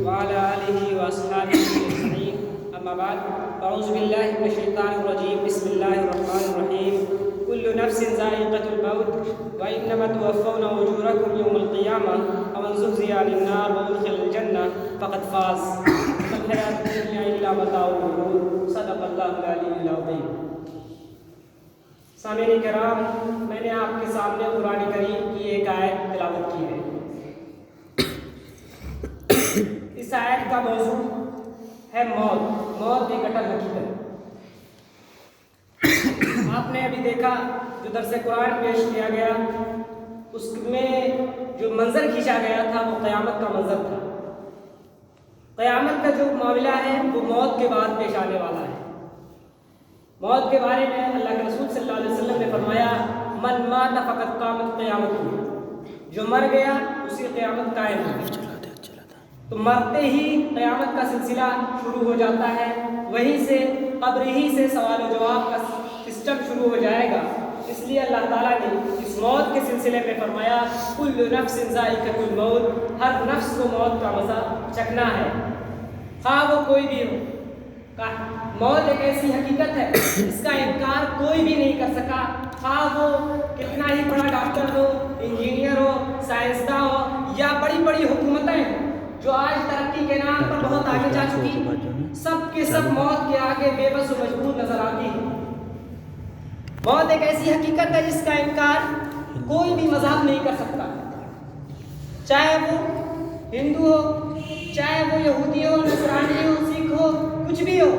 وعلى آله وأصحابه أجمعين أما بعد أعوذ بالله من الشيطان الرجيم بسم الله الرحمن الرحيم كل نفس ذائقة الموت وإنما توفون أجوركم يوم القيامة ومن زحزح عن النار وأدخل الجنة فقد فاز وما الحياة الدنيا إلا متاع الغرور صدق الله العلي العظيم. سامعین کرام، میں نے آپ کے سامنے قرآن کریم کی ایک آیت تلاوت کی ہے. اس آیت کا موضوع ہے موت. موت ایک اٹل حقیقت. آپ نے ابھی دیکھا جو درس قرآن پیش کیا گیا اس میں جو منظر کھینچا گیا تھا وہ قیامت کا منظر تھا. قیامت کا جو معاملہ ہے وہ موت کے بعد پیش آنے والا ہے. موت کے بارے میں اللہ کے رسول صلی اللہ علیہ وسلم نے فرمایا من مات فقد قامت قیامت. جو مر گیا اسی قیامت قائم ہو گئی. تو مرتے ہی قیامت کا سلسلہ شروع ہو جاتا ہے. وہیں سے قبر ہی سے سوال و جواب کا سسٹم شروع ہو جائے گا. اس لیے اللہ تعالیٰ نے اس موت کے سلسلے میں فرمایا کل نفس ذائقۃ الموت. ہر نفس کو موت کا مزہ چکھنا ہے، خواہ وہ کوئی بھی ہو. موت ایک ایسی حقیقت ہے اس کا انکار کوئی بھی نہیں کر سکا، خواہ وہ کتنا ہی بڑا ڈاکٹر ہو، انجینئر ہو، سائنسداں ہو یا بڑی بڑی حکومتیں ہوں جو آج ترقی کے نام پر بہت آگے جا چکی، سب کے سب موت کے آگے بے بس و مجبور نظر آتی ہے. موت ایک ایسی حقیقت ہے جس کا انکار کوئی بھی مذہب نہیں کر سکتا، چاہے وہ ہندو ہو، چاہے وہ یہودی ہو، نصرانی ہو، سکھ ہو، کچھ بھی ہو،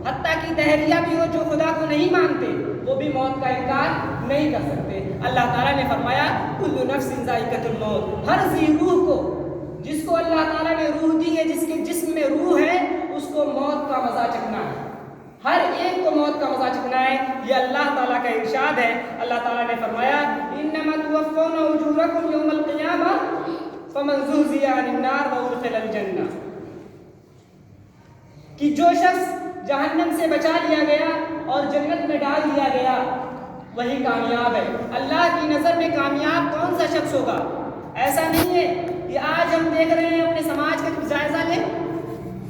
حتیٰ کہ دہریہ بھی ہو جو خدا کو نہیں مانتے، وہ بھی موت کا انکار نہیں کر سکتے. اللہ تعالیٰ نے فرمایا کل نفس ذائقۃ الموت. ہر ذی روح کو، جس کو اللہ تعالیٰ نے روح دی ہے، جس کے جسم میں روح ہے، اس کو موت کا مزہ چکھنا ہے. ہر ایک کو موت کا مزہ چکھنا ہے. یہ اللہ تعالیٰ کا ارشاد ہے. اللہ تعالیٰ نے فرمایا انما توفون اجورکم یوم القیامہ فمن زحزح عن النار وادخل الجنہ. کہ جو شخص جہنم سے بچا لیا گیا اور جنت میں ڈال دیا گیا وہی کامیاب ہے. اللہ کی نظر میں کامیاب کون سا شخص ہوگا؟ ایسا نہیں ہے کہ آج ہم دیکھ رہے ہیں اپنے سماج کا جائزہ لیں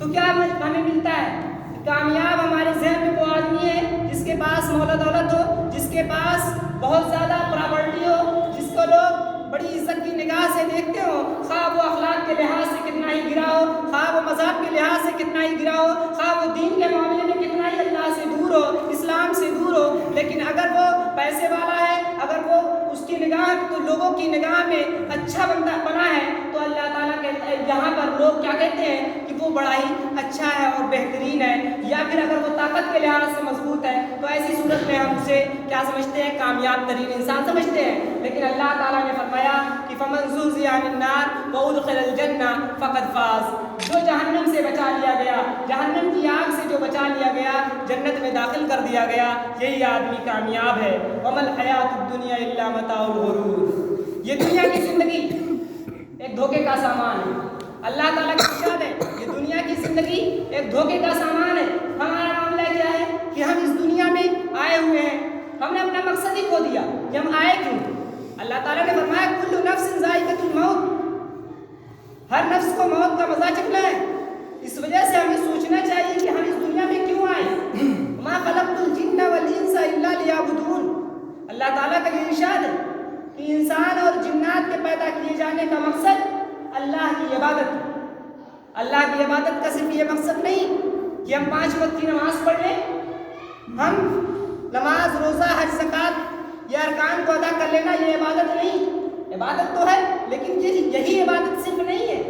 تو کیا ہمیں ملتا ہے؟ کامیاب ہمارے ذہن میں وہ آدمی ہے جس کے پاس مال و دولت ہو، جس کے پاس بہت زیادہ پراپرٹی ہو، جس کو لوگ بڑی عزت کی نگاہ سے دیکھتے ہو، خواہ وہ اخلاق کے لحاظ سے کتنا ہی گرا ہو، خواہ وہ مذہب کے لحاظ سے کتنا ہی گرا ہو، خواہ وہ دین کے معاملے میں کتنا ہی اللہ سے دور ہو، اسلام سے دور ہو، لیکن اگر وہ پیسے والا ہے، اگر وہ اس کی نگاہ تو لوگوں کی نگاہ میں اچھا بنا ہے تو اللہ تعالیٰ کے یہاں پر لوگ کیا کہتے ہیں کہ وہ بڑا ہی اچھا ہے اور بہترین ہے. یا پھر اگر وہ طاقت کے لحاظ سے مضبوط ہے تو ایسی صورت میں ہم اسے کیا سمجھتے ہیں؟ کامیاب ترین انسان سمجھتے ہیں. لیکن اللہ تعالیٰ نے فرمایا کہ فمن زحزح عن النار وادخل الجنہ فقد فاز. جو جہنم سے بچا لیا گیا، جہنم کی آگ سے جو بچا لیا گیا، جنت میں داخل کر دیا گیا، یہی آدمی کامیاب ہے. وما الحیاۃ الدنیا الا متاع الغرور. یہ دنیا کی زندگی ایک دھوکے کا سامان ہے. اللہ تعالیٰ کا ارشاد ہے یہ دنیا کی زندگی ایک دھوکے کا سامان ہے. ہمارا معاملہ کیا ہے کہ ہم اس دنیا میں آئے ہوئے ہیں، ہم نے اپنا مقصد ہی کھو دیا کہ ہم آئے کیوں. اللہ تعالیٰ نے فرمایا کل نفس ذائقۃ الموت. ہر نفس کو موت کا مزہ چکھنا ہے. اس وجہ سے ہمیں سوچنا چاہیے کہ ہم اس دنیا میں کیوں آئے. ما خلقت الجن والانس الا لیعبدون. اللہ تعالیٰ کا یہ ارشاد ہے کہ انسان اور جنات کے پیدا کیے جانے کا مقصد اللہ کی عبادت ہے. اللہ کی عبادت کا صرف یہ مقصد نہیں کہ ہم 5 وقت کی نماز پڑھ لیں. ہم نماز، روزہ، حج، زکوٰۃ یہ ارکان کو ادا کر لینا یہ عبادت نہیں. عبادت تو ہے لیکن یہی عبادت صرف نہیں ہے.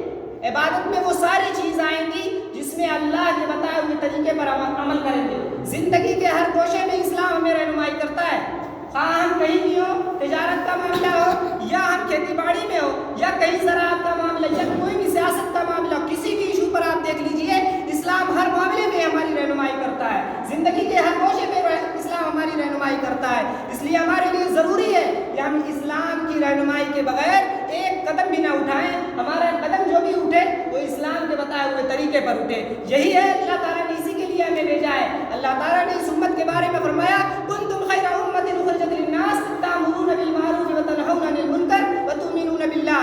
عبادت میں وہ ساری چیز آئیں گی جس میں اللہ کے بتائے ہوئے طریقے پر عمل کریں گے. زندگی کے ہر گوشے میں اسلام ہمیں رہنمائی کرتا ہے. خواہ ہم کہیں بھی ہو، تجارت کا معاملہ ہو یا ہم کھیتی باڑی میں ہو یا کہیں زراعت کا معاملہ یا کوئی بھی سیاست کا معاملہ ہو، کسی بھی ایشو پر آپ دیکھ لیجئے اسلام ہر معاملے میں ہماری رہنمائی کرتا ہے. زندگی کے ہر گوشے میں اسلام ہماری رہنمائی کرتا ہے. اس لیے ہمارے لیے ضروری ہے کہ ہم اسلام کی رہنمائی کے بغیر ایک قدم بھی نہ اٹھائیں. ہمارا قدم جو بھی اٹھے وہ اسلام کے بتائے ہوئے طریقے پر اٹھے. یہی ہے اللہ تعالیٰ نے اسی کے لیے ہمیں بھیجا ہے. اللہ تعالیٰ نے اس امت کے بارے میں فرمایا کنتم خیر امۃ اخرجت للناس تأمرون بالمعروف وتنہون عن المنکر وتؤمنون باللہ.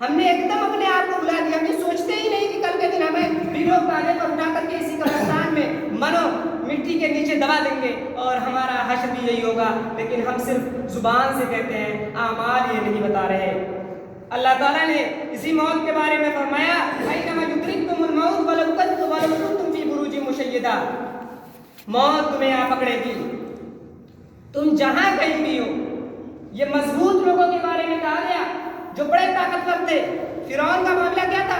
ہم نے ایک دم اپنے آپ کو بلا دیا. ہم یہ سوچتے ہی نہیں کہ کل کے دن ہمیں بھی لوگ تانے پر اٹھا کر کے اسی قبرستان میں منو مٹی کے نیچے دبا دیں گے اور ہمارا حشر بھی یہی ہوگا. لیکن ہم صرف زبان سے کہتے ہیں, اعمال یہ نہیں بتا رہے. اللہ تعالیٰ نے اسی موت کے بارے میں فرمایا, اینما یدرککم الموت ولو کنتم فی بروج مشیدہ. موت تمہیں آ پکڑے گی تم جہاں کہیں بھی ہو. یہ مضبوط لوگوں کے بارے میں کہا گیا جو بڑے طاقتور تھے. فرعون کا معاملہ کیا تھا؟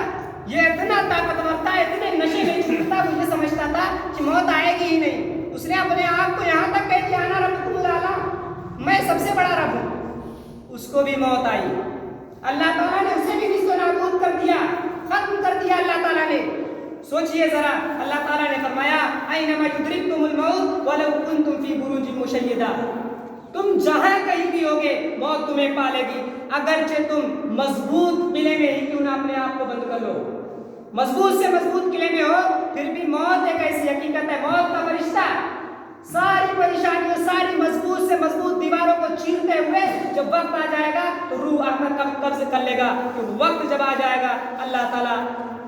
یہ اتنا طاقتور تھا, اتنے نشے میں چھوٹتا, وہ یہ سمجھتا تھا کہ موت آئے گی ہی نہیں. اس نے اپنے آپ کو یہاں تک کہہ دیا, انا ربکم الاعلی, میں سب سے بڑا رب ہوں. اس کو بھی موت آئی. اللہ تعالیٰ نے اسے بھی نیست و نابود کر دیا, ختم کر دیا اللہ تعالیٰ نے. سوچئے ذرا, اللہ تعالیٰ نے فرمایا اینما یدرککم الموت ولو کنتم فی بروج مشیدہ. تم جہاں کہیں بھی ہوگے موت تمہیں پالے گی, اگرچہ تم مضبوط قلعے میں ہی کیوں نہ اپنے آپ کو بند کر لو. مضبوط سے مضبوط قلعے میں ہو, پھر بھی موت ایک ایسی حقیقت ہے, موت کا فرشتہ ساری پریشانیوں, ساری مضبوط سے مضبوط دیواروں کو چیرتے ہوئے جب وقت آ جائے گا تو روح آپ کا قبض کر لے گا. کہ وقت جب آ جائے گا اللہ تعالیٰ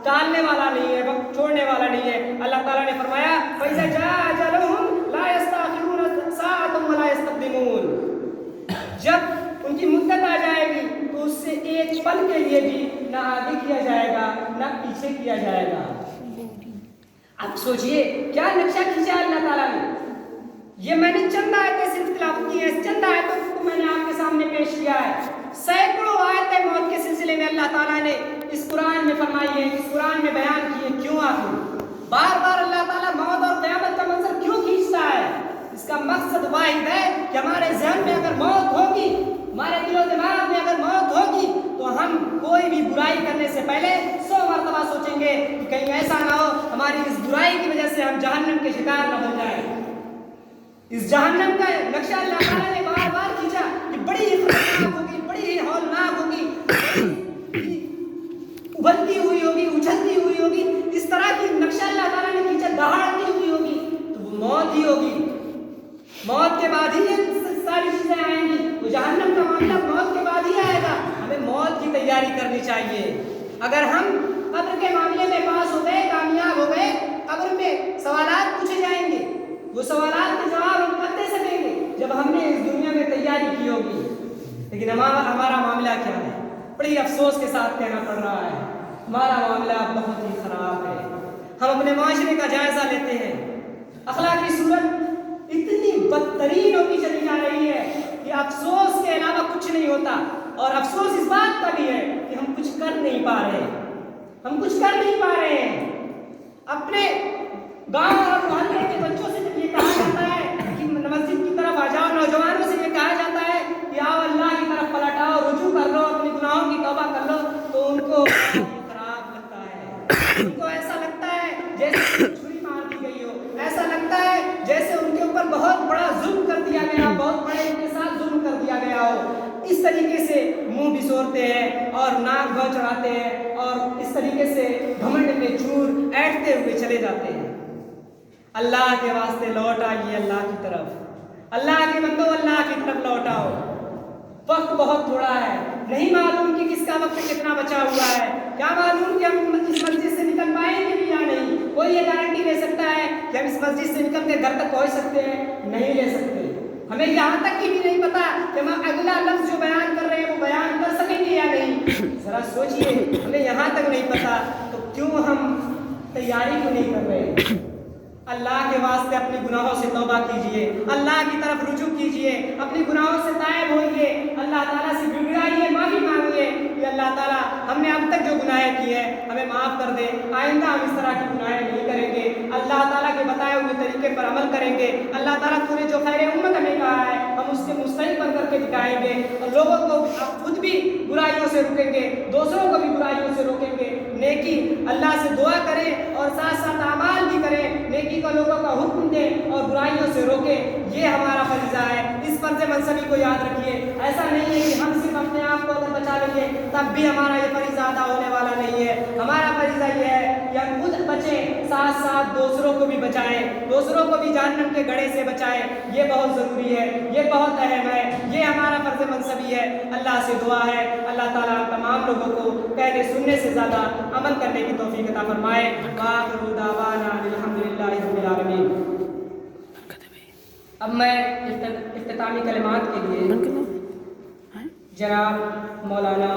ٹالنے والا نہیں ہے, وقت چھوڑنے والا نہیں ہے. اللہ تعالیٰ نے فرمایا فَإِذَا جَاءَ أَجَلُهُمْ لَا يَسْتَأْخِرُونَ سَاعَةً وَلَا يَسْتَقْدِمُونَ. جب ان کی مدت آ جائے گی تو اس سے ایک پل کے لیے بھی نہ آگے کیا جائے گا نہ پیچھے کیا جائے گا. اب سوچئے کیا نقشہ کھینچا اللہ تعالیٰ نے. یہ میں نے چند آیتیں صرف تلاوت کی ہیں, چند آیتوں کو میں نے آپ کے سامنے پیش کیا ہے. سینکڑوں آیتیں موت کے سلسلے میں اللہ تعالیٰ نے اس قرآن میں فرمائی ہے, اس قرآن میں بیان کی ہے. کیوں آخر بار بار اللہ تعالیٰ موت اور قیامت کا منظر کیوں کھینچتا ہے؟ اس کا مقصد واحد ہے کہ ہمارے ذہن میں اگر موت ہوگی, ہمارے دل و دماغ میں اگر موت ہوگی تو ہم کوئی بھی برائی کرنے سے پہلے 100 مرتبہ سوچیں گے کہ کہیں ایسا نہ ہو ہماری اس برائی کی وجہ سے ہم جہنم کے شکار نہ بن جائیں. اس جہنم کا نقشہ اللہ تعالیٰ نے بار بار کھینچا کہ بڑی خطرناک ہوگی, بڑی ہولناک ہوگی, ابلتی ہوئی ہوگی, اچھلتی ہوئی ہوگی. اس طرح کی نقشہ اللہ تعالیٰ نے کھینچا, دہاڑتی ہوئی ہوگی تو وہ موت ہی ہوگی. موت کے بعد ہی یہ ساری چیزیں آئیں گی. تو جہنم کا معاملہ موت کے بعد ہی آئے گا. ہمیں موت کی تیاری کرنی چاہیے. اگر ہم قبر کے معاملے میں پاس ہو گئے, کامیاب ہو گئے, قبر میں سوالات پوچھے جائیں گے, وہ سوالات کے جواب ہم کب دے سکیں گے؟ جب ہم نے اس دنیا میں تیاری کی ہوگی. لیکن ہمارا معاملہ کیا ہے؟ بڑی افسوس کے ساتھ کہنا پڑ رہا ہے, ہمارا معاملہ بہت ہی خراب ہے. ہم اپنے معاشرے کا جائزہ لیتے ہیں, اخلاقی صورت اتنی بدترین ہوتی چلی جا رہی ہے کہ افسوس کے علاوہ کچھ نہیں ہوتا. اور افسوس اس بات کا بھی ہے کہ ہم کچھ کر نہیں پا رہے, ہم کچھ کر نہیں پا رہے ہیں. اپنے گاؤں اور محلے کے بچوں سے جب یہ کہا جاتا ہے کہ مسجد کی طرف آ جاؤ, نوجوانوں سے یہ کہا جاتا ہے کہ آؤ اللہ کی طرف پلٹ آؤ, رجوع کر لو, اپنی گناہوں کی توبہ کر لو, تو ان کو خراب لگتا ہے. ان کو ایسا لگتا ہے جیسے چھری مار دی گئی ہو, ایسا لگتا ہے جیسے ان کے اوپر بہت بڑا ظلم کر دیا گیا, بہت بڑے ان کے ساتھ ظلم کر دیا گیا ہو. اس طریقے سے منہ بسورتے ہیں اور ناک بھر چڑھاتے ہیں اور اس طریقے سے گھمنڈ میں چور ایٹھتے ہوئے چلے جاتے ہیں. اللہ کے واسطے لوٹ آئیے اللہ کی طرف. اللہ کے بندو اللہ کی طرف لوٹ آؤ. وقت بہت تھوڑا ہے, نہیں معلوم کہ کس کا وقت کتنا بچا ہوا ہے. کیا معلوم کہ ہم اس مسجد سے نکل پائیں گے بھی یا نہیں. کوئی یہ گارنٹی لے سکتا ہے کہ ہم اس مسجد سے نکل کے گھر تک پہنچ سکتے ہیں؟ نہیں لے سکتے. ہمیں یہاں تک کی بھی نہیں پتا کہ ہم اگلا لفظ جو بیان کر رہے ہیں وہ بیان کر سکیں گے یا نہیں. ذرا سوچئے, ہمیں یہاں تک نہیں پتا تو کیوں ہم تیاری کو نہیں کر رہے؟ اللہ کے واسطے اپنے گناہوں سے توبہ کیجئے, اللہ کی طرف رجوع کیجئے, اپنے گناہوں سے تائب ہوئیے, اللہ تعالیٰ سے گڑگڑائیے, معافی مانگیے کہ اللہ تعالیٰ ہم نے اب تک جو گناہیں کیے ہیں ہمیں معاف کر دے, آئندہ ہم اس طرح کی گناہیں نہیں کریں گے, اللہ تعالیٰ کے بتائے ہوئے طریقے پر عمل کریں گے. اللہ تعالیٰ تو نے جو خیر امت ہمیں کہا ہے ہم اس کے مستحق بن کر کے دکھائیں گے, اور لوگوں کو خود بھی برائیوں سے روکیں گے, دوسروں کو بھی برائیوں سے روکیں گے. نیکی اللہ سے دعا کریں اور ساتھ ساتھ اعمال بھی کریں, نیکی کو لوگوں کا حکم دیں اور برائیوں سے روکیں. یہ ہمارا فریضہ ہے. اس فرض منصبی کو یاد رکھیے. ایسا نہیں ہے کہ ہم صرف اپنے آپ کو اگر بچا لیں گے تب بھی ہمارا یہ فریضہ ادا ہونے والا نہیں ہے. ہمارا فریضہ یہ ہے کہ ہم خود بچیں, ساتھ ساتھ دوسروں کو بھی بچائیں، دوسروں کو بھی جہنم کے گڑھے سے بچائیں۔ یہ بہت ضروری ہے، یہ بہت اہم ہے، یہ ہمارا فرض منصبی ہے۔ اللہ سے دعا ہے اللہ تعالیٰ تمام لوگوں کو کہنے سننے سے زیادہ عمل کرنے کی توفیق عطا فرمائے۔ وآخر دعوانا الحمدللہ رب العالمین۔ اب میں اختتامی کلمات کے لیے جناب مولانا